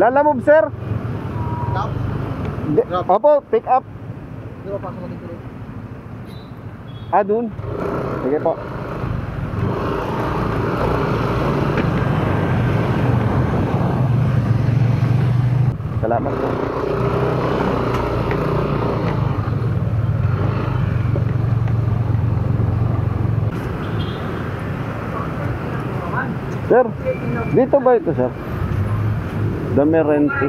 Lalamove, sir. Stop. Opo, pick up. Di ba pasok natin tuloy? Dun. Sige po. Salamat po. Sir, dito ba ito, sir? Damerente.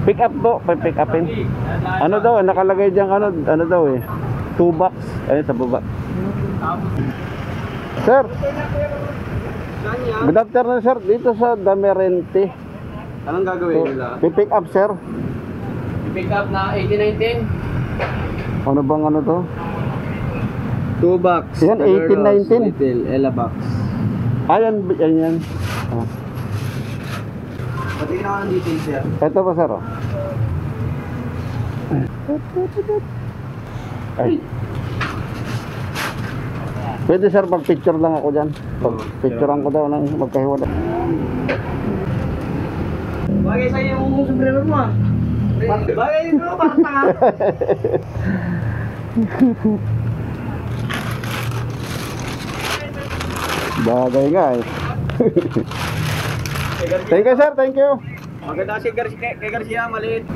Pick up po, pick upin. Ano daw, nakalagay diyan ano daw eh. 2 box. Ayun sa baba. Sir. Good afternoon, sir. Dito sa Damerente. Anong gagawin nila? Pick up, sir. Pick up na 1819. Ano bang ano to? 2 box. Yan, 1819. Little Ella box. Yan. Ah. Pati na ang details, sir. Ito pa, sir. Oh. Ay. Pwede, sir, pag-picture lang ako dyan. Pag-picturean ko daw ng magkahiwala. Bagay sa'yo yung sombrero mo, ah. Bagay dito, parang tanga. Bagay nga eh. Thank you, sir. Thank you. Maganda si kay Garcia, maliit.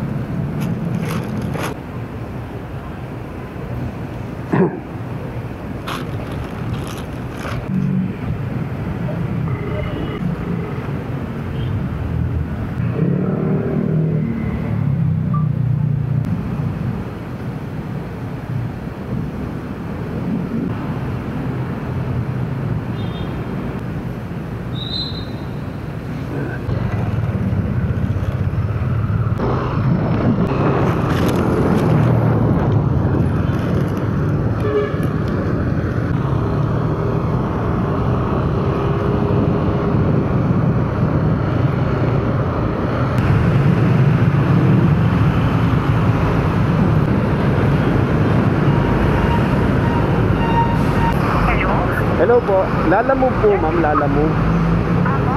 Hello po. Lalamove po, ma'am. Lalamove.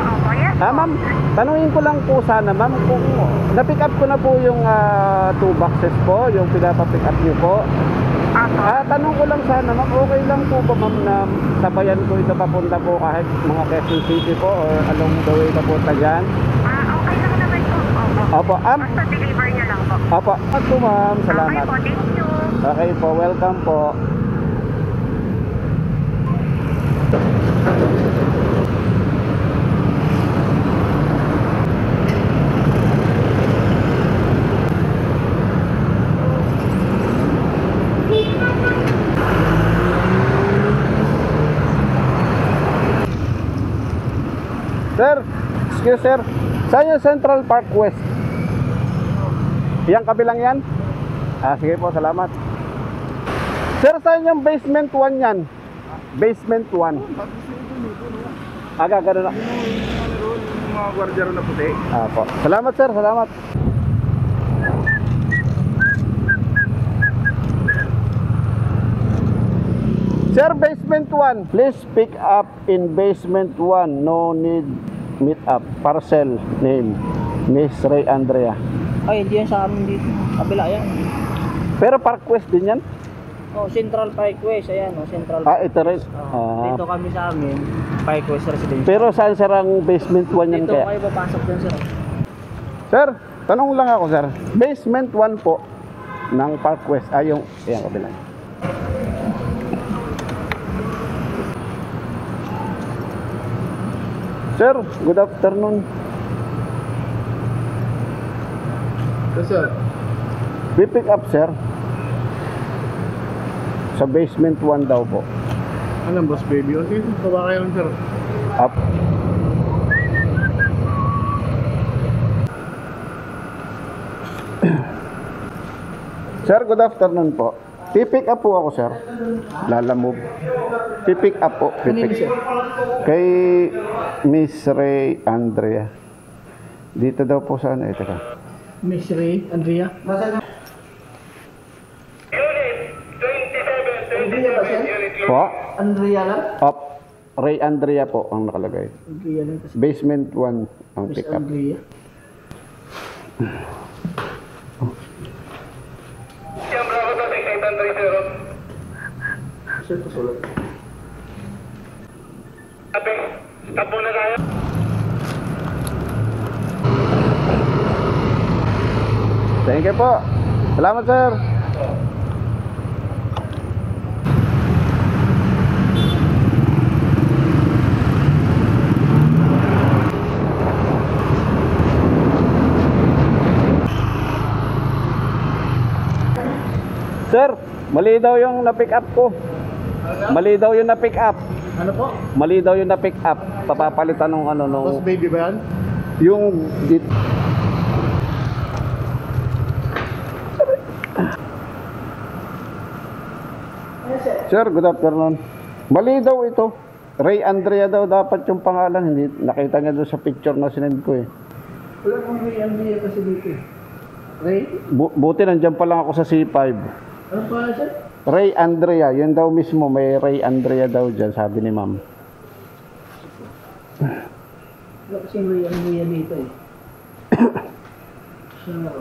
Opo, yes. Ma'am, tanungin ko lang po sana, ma'am, kung na-pick up ko na po yung 2 boxes po, yung pinapapick up niyo po. Tanong ko lang sana, ma'am, okay lang po ba, ma'am, na sabayan ko ito papunta po kahit mga Quezon City po or along the way na po dyan? Okay lang naman po. Opo, Basta deliver niyo lang po. Opo, at po, ma'am, salamat. Okay po, thank you. Okay po, welcome po. Sir, excuse sir. Saan yung Central Park West? Yang kabilang yan? Sige po, salamat. Sir, saan yung basement 1 yan? Basement 1. Gano'n na. Yung mga gwardiya na puti. Po. Salamat sir, salamat. Sir, basement 1. Please pick up in basement 1. No need meet up. Parcel name. Miss Ray Andrea. Ay, hindi yan sa amin dito. Kabila yan. Pero Parkwest din yan? Oh, Central Parkwest. Ayan, oh, Central Ito rin. Dito kami sa amin. Parkwest Residential. Pero saan sir ang basement 1 yan Dito kaya? kayo papasok dyan, sir. Sir, tanong lang ako sir. Basement 1 po ng Parkwest. Yung kabilang. Sir, good afternoon. Yes, sir. We pick up sir. Sa basement 1 daw po. Alam, boss baby. Okay, baba kayo lang, sir. Up. Sir, good afternoon po. Pipick up po ako, sir. Lalamove. Pipick up po. Pipick. Kay Miss Ray Andrea. Dito daw po sa ano. Ito ka. Miss Ray Andrea. Po? Andrea lang? Up. Ray Andrea po ang nakalagay. Andrea lang kasi. Basement 1 ang Miss pick up. Andrea. Sir, pasulat. Thank you po. Salamat, sir. Sir, mali daw yung na-pick up ko. Mali daw yung na-pick up. Ano po? Mali daw yung na-pick up. Papapalitan ng ano nung Boss baby ba yan? yung Sir, good afternoon. Mali daw ito. Ray Andrea daw dapat yung pangalan. Hindi nakita niya doon sa picture na sinend ko eh. Wala kang Ray Andrea kasi dito eh. Ray? Buti nandiyan pa lang ako sa C5. Ano pa sir? Ray Andrea, yun daw mismo. May Ray Andrea daw dyan, sabi ni ma'am. Wala kasing Ray Andrea dito eh. Siya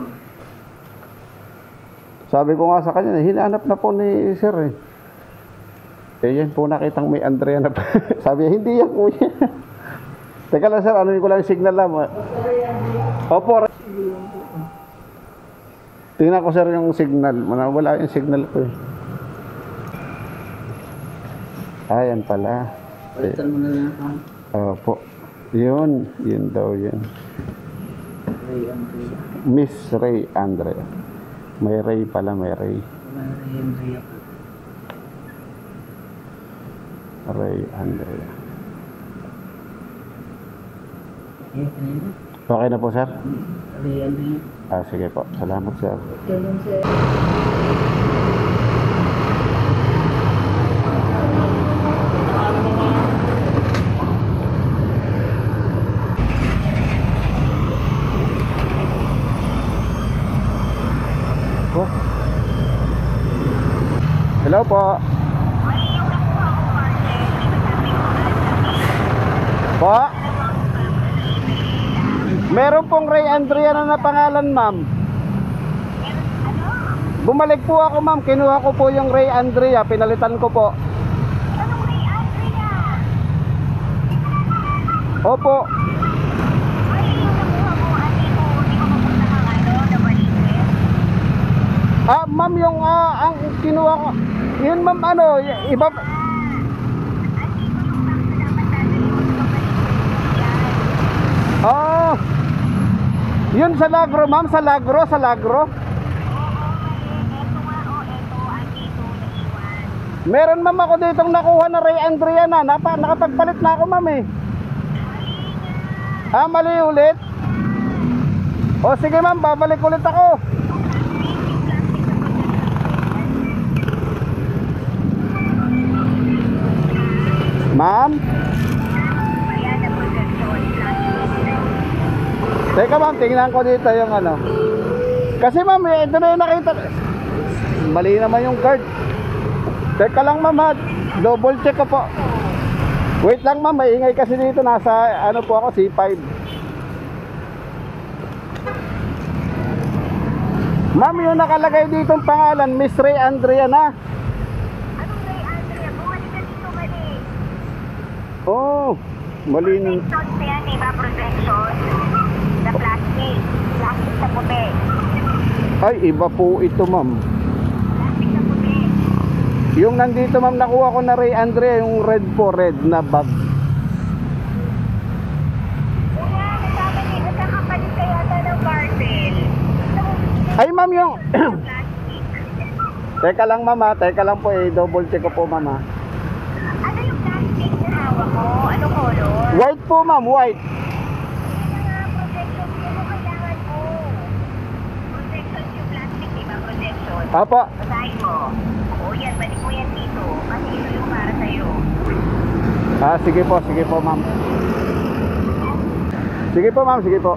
Sabi ko nga sa kanya, hinahanap na po ni sir eh. Eh yan po nakitang may Andrea na pa. Sabi niya, hindi yan kuya. Teka lang sir, ano ko lang yung signal lang. Opo. Tingnan ko sir yung signal. Wala yung signal ko eh. Ayan pala. palitan mo na lang ang Opo. Yun daw yun. Ray Andrea. Miss Ray Andrea. May Ray pala, may Ray. Wala na Ray Andrea po. Ray Andrea. Ayan, kanina. Okay na po sir? Ray Andrea. Sige po. Salamat sir. Ganun sir. Oh. Hello po. Po? Meron pong Ray Andrea na pangalan, ma'am. Bumalik po ako, ma'am. Kinuha ko po yung Ray Andrea. Pinalitan ko po. Anong Ray Andrea? Opo. Ay, yung nakuha mo, hindi ko mapunta kang na balikin. Ma'am, yung ang kinuha ko. Yun, ma'am, ano, iba. Yun sa Lagro, ma'am, sa Lagro. Meron, ma'am, ako ditong nakuha na Ray Andrea na. Nakapagpalit na ako, ma'am, eh. Mali ulit. O, sige, ma'am, babalik ulit ako. Ma'am? Teka, ma'am, tingnan ko dito yung ano. Kasi, ma'am, ito na yung nakita. Mali naman yung card. Teka lang, ma'am, ha. Double check ko po. Wait lang, ma'am, maingay kasi dito. Nasa, ano po ako, C5. Ma'am, yung nakalagay dito ang pangalan, Miss Ray Andrea na. Anong Ray Andrea? Bumalik ka dito mali. Oh, mali nun. Protection pa yan, iba protection. Sa plastic. Plastic sa puti. Ay, iba po ito, ma'am. Plastic sa puti. Yung nandito, ma'am, nakuha ko na Ray Andrea, yung red po, red na bag. Kaya, nagkakapalit ka yata ng parcel. Ay, ma'am, yung... Plastic. Teka lang, ma'am, ha. Teka lang po, double check ko po, ma'am, ha. Ano yung plastic na hawak mo? Ano color? White po, ma'am, white. Protection yun ang kailangan mo. Protection yung plastic, di ba? Protection. Apo. Basahin mo. Oo yan, balik mo yan dito. Kasi ito yung para sa'yo. Sige po, ma'am. Sige po, ma'am, sige po.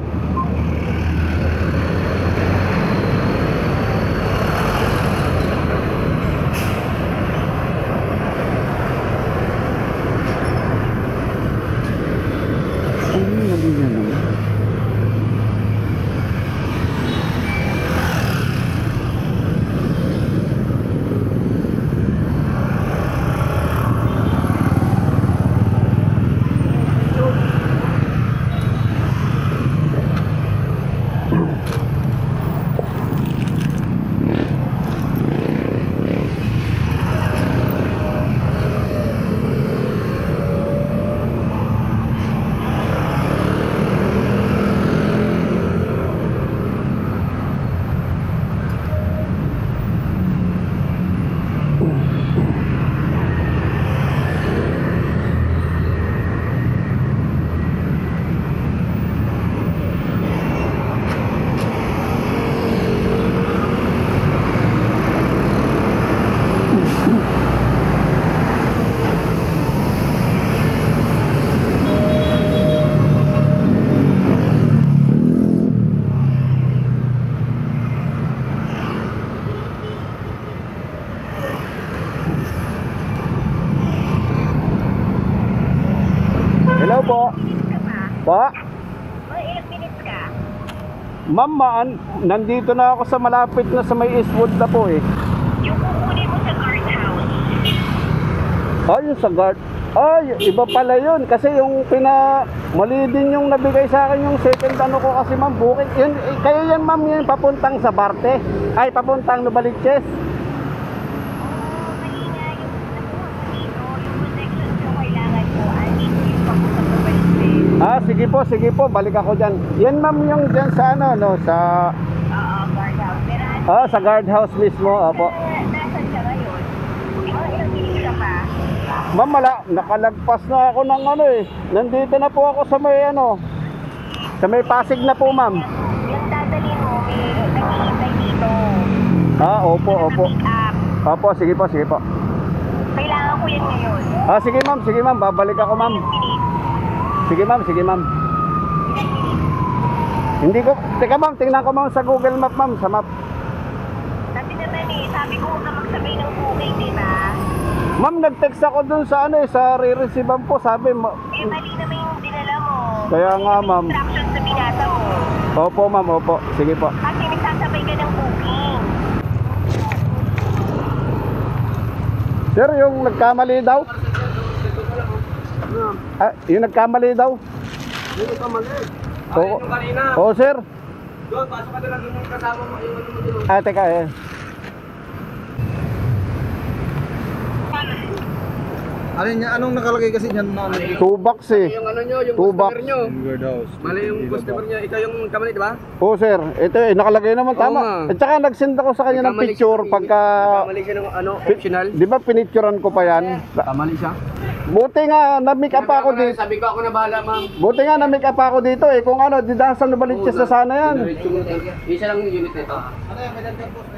Ma'am, nandito na ako sa malapit na sa may Eastwood na po eh. Yung kukunin mo sa guardhouse. Ay, yung sa guard. Ay, iba pala yun. Kasi yung mali din yung nabigay sa akin yung second ano ko kasi ma'am, bukid. Yun, kaya yan ma'am, yun papuntang sa Barte. Ay, papuntang Novaliches. Mali nga yung nakuha mo dito. Yung connection ko kailangan mo. Andito yung papunta sa Balisbee. Sige po, balik ako dyan. Yan ma'am yung dyan sa ano, no, sa... Oo, guardhouse. Pero Sa guardhouse mismo, opo. nasan ka ngayon? Ilang minutes ka pa? Ma'am, nakalagpas na ako ng ano eh. Nandito na po ako sa may ano, sa may Pasig na po ma'am. Yung dadalhin mo, may naghihintay dito. Opo. Pick up. Opo, sige po. Kailangan ko yan ngayon. Sige ma'am, babalik ako ma'am. Sige ma'am. Ilang minutes? Hindi ko, teka ma'am, tingnan ko ma'am sa Google Map ma'am, sa map. Sabi naman sabi ko huwag ka magsabay ng booking, di ba? Ma'am, nag-text ako dun sa ano eh, sa re-receivean po, sabi Mali naman yung dinala mo. Kaya nga, ma'am. Instructions sa binasa mo. Opo ma'am, opo. Sige po. Kasi nagsasabay ka ng booking. Sir, yung nagkamali daw? Yung nagkamali daw? Hindi ka mali. Oo. Yung kanina. Oo, sir. Doon, pasok ka na lang yung kasama mo. Yung ano mo doon. Teka eh. Anong nakalagay kasi dyan na ano? 2 bucks eh. Yung ano nyo, yung Two customer bucks. nyo. Guardhouse. Mali yung customer nyo. Ikaw yung kamali, di ba? Oo, sir. Ito eh, nakalagay naman Oo tama. nga. At saka nag-send ako sa kanya ng Nagkamali picture siya. pagka... Nagkamali siya ng ano, optional. Di ba pinicturean ko pa yan? Kamali siya. Buti nga, na-make up ako dito. Sabi ko ako na bahala, ma'am. Buti nga, na-make up ako dito eh. Kung ano, didasan na baliches na sana yan. Isa lang yung unit nito.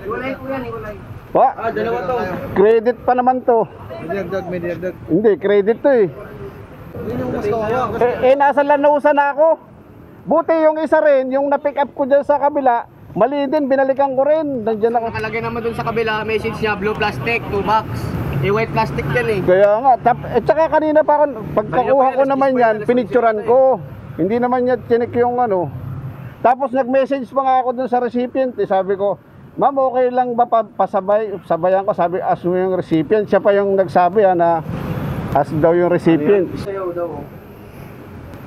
Iwalay po yan, iwalay. Pa, Dalawa to. credit pa naman to. May dagdag. Hindi, credit to eh. Yun yung mas kawawa. Nasa Lanusa na ako. Buti yung isa rin, yung na-pick up ko dyan sa kabila, mali din, binalikan ko rin. Nandiyan ako. Nakalagay naman dun sa kabila, message niya, blue plastic, 2 bucks. White plastic yan eh. Kaya nga, tsaka kanina pa ako, pagkakuha ko naman yan, pinicturan ko. Hindi naman niya chinik yung ano. Tapos nag-message pa nga ako dun sa recipient, sabi ko, ma'am, okay lang ba sabayan ko, sabi, as mo yung recipient. Siya pa yung nagsabi na as daw yung recipient. Sayaw daw.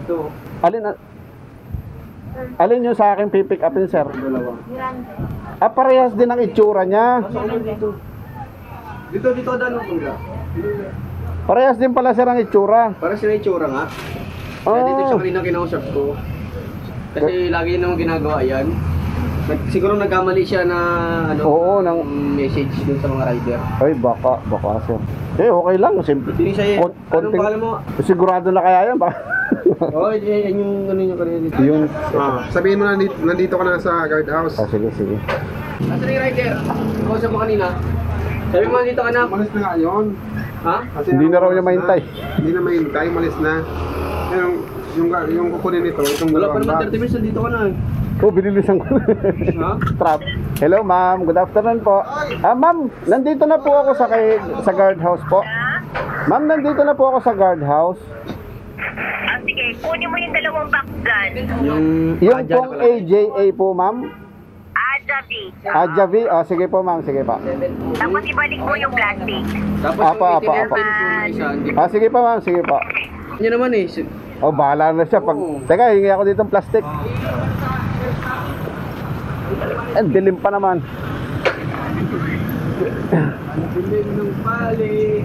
Ito. Alin yung sa akin pipick upin, sir? Dalawa. Parehas din ang itsura niya. Dito dano kuya. Parehas din pala, sir, ang itsura. Para sila itsura nga. Kaya dito siya Oh, kanina kinausap ko. Kasi lagi naman ginagawa yan. Siguro nagkamali siya na ano, Oo, message dun sa mga rider. ay, baka, sir. Okay lang, simple. Hindi siya Kon- anong konting- pangalan mo? Sigurado na kaya yan, baka. Oo, yan yung ano yung kanina dito. Yung, Sabihin mo nandito ka na sa guardhouse. sige. Nasaan yung rider? Kausap mo kanina. Sabi mo dito ka na. Malis na nga yun. Ha? Kasi Hindi na raw niya malis mahintay. Hindi na mahintay, malis na. Yung kukunin nito, itong Wala pa dalawang naman bag. 30 minutes dito ka na. Binilisan ko. Ha? Trap. Hello, ma'am. Good afternoon po. Ma'am, nandito na po ako sa guardhouse po. Ma'am, nandito na po ako sa guardhouse. Sige, kunin mo yung dalawang box gun. Yung pong AJA po, ma'am. Ajavi. Ajavi. Sige po, ma'am. Sige pa. Tapos ibalik mo yung plastic. Tapos Apa. yung itinirpin ko na isa. Hindi Sige pa, ma'am. Sige pa. niya naman eh. Bahala na siya. Teka, hingi ako dito ng plastic. Dilim pa naman. Ang dilim ng pali.